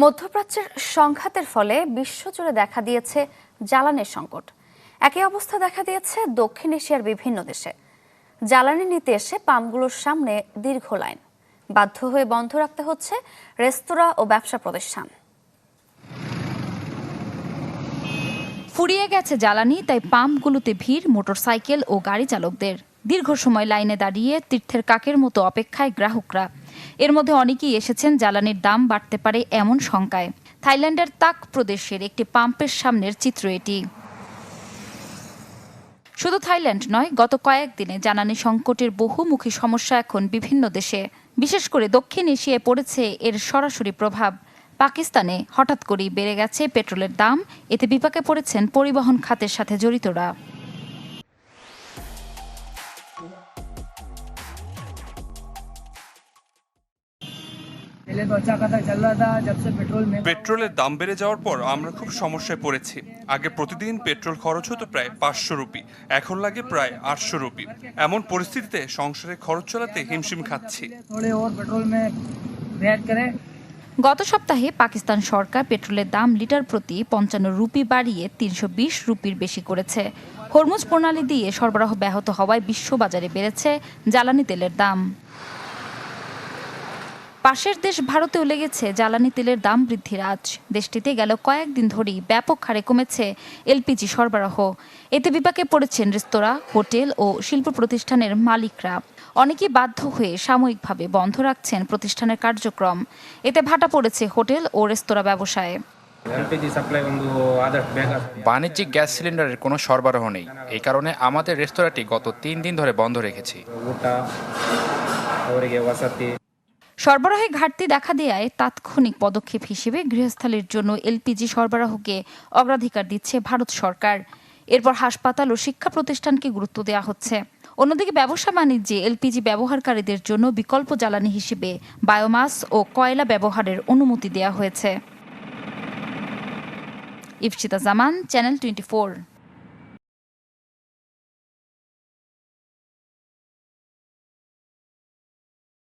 মধ্যপ্রাচ্যের সংঘাতের ফলে বিশ্বজুড়ে দেখা দিয়েছে জ্বালানির সংকট। একই অবস্থা দেখা দিয়েছে দক্ষিণ এশিয়ার বিভিন্ন দেশে। জ্বালানি নিতে এসে পাম্পগুলোর সামনে দীর্ঘ লাইন, বাধ্য হয়ে বন্ধ রাখতে হচ্ছে রেস্তোরাঁ ও ব্যবসা প্রতিষ্ঠান। ফুরিয়ে গেছে জ্বালানি, তাই পাম্পগুলোতে ভিড় মোটরসাইকেল ও গাড়ি চালকদের। দীর্ঘ সময় লাইনে দাঁড়িয়ে তীর্থের কাকের মতো অপেক্ষায় গ্রাহকরা। এর মধ্যে অনেকেই এসেছেন জ্বালানির দাম বাড়তে পারে এমন শঙ্কায়। থাইল্যান্ডের তাক প্রদেশের একটি পাম্পের সামনের চিত্র এটি। শুধু থাইল্যান্ড নয়, গত কয়েকদিনে জ্বালানি সংকটের বহুমুখী সমস্যা এখন বিভিন্ন দেশে। বিশেষ করে দক্ষিণ এশিয়ায় পড়েছে এর সরাসরি প্রভাব। পাকিস্তানে হঠাৎ করেই বেড়ে গেছে পেট্রোলের দাম, এতে বিপাকে পড়েছেন পরিবহন খাতের সাথে জড়িতরা। পেট্রোলের দাম বেড়ে যাওয়ার পর আমরা খুব সমস্যায় পড়েছি। আগে প্রতিদিন পেট্রোল খরচ হতো প্রায় 500 রুপি, এখন লাগে প্রায় 800 রুপি। এমন পরিস্থিতিতে সংসারে খরচ চালাতে হিমশিম খাচ্ছি। গত সপ্তাহে পাকিস্তান সরকার পেট্রোলের দাম লিটার প্রতি 55 রুপি বাড়িয়ে 320 রুপির বেশি করেছে। হরমুজ প্রণালী দিয়ে সরবরাহ ব্যাহত হওয়ায় বিশ্ববাজারে বেড়েছে জ্বালানি তেলের দাম। পাশের দেশ ভারতেও লেগেছে জ্বালানি তেলের দাম বৃদ্ধির আঁচ। দেশটিতে গেল কয়েকদিন ধরেই ব্যাপক হারে কমেছে এলপিজি সরবরাহ। এতে বিপাকে পড়েছেন রেস্তোরাঁ, হোটেল ও শিল্প প্রতিষ্ঠানের মালিকরা। অনেকেই বাধ্য হয়ে সাময়িকভাবে বন্ধ রাখছেন প্রতিষ্ঠানের কার্যক্রম। এতে ভাটা পড়েছে হোটেল ও রেস্তোরাঁ ব্যবসায়। বাণিজ্যিক গ্যাস সিলিন্ডারের কোনো সরবরাহ নেই। এই কারণে আমাদের রেস্তোরাঁটি গত 3 দিন ধরে বন্ধ রেখেছি। সরবরাহে ঘাটতি দেখা দেয়ায় তাৎক্ষণিক পদক্ষেপ হিসেবে গৃহস্থালির জন্য এলপিজি সরবরাহকে অগ্রাধিকার দিচ্ছে ভারত সরকার। এরপর হাসপাতাল ও শিক্ষা প্রতিষ্ঠানকে গুরুত্ব দেওয়া হচ্ছে। অন্যদিকে ব্যবসা বাণিজ্যে এলপিজি ব্যবহারকারীদের জন্য বিকল্প জ্বালানি হিসেবে বায়োমাস ও কয়লা ব্যবহারের অনুমতি দেওয়া হয়েছে। ইফশিতা জামান, চ্যানেল 24।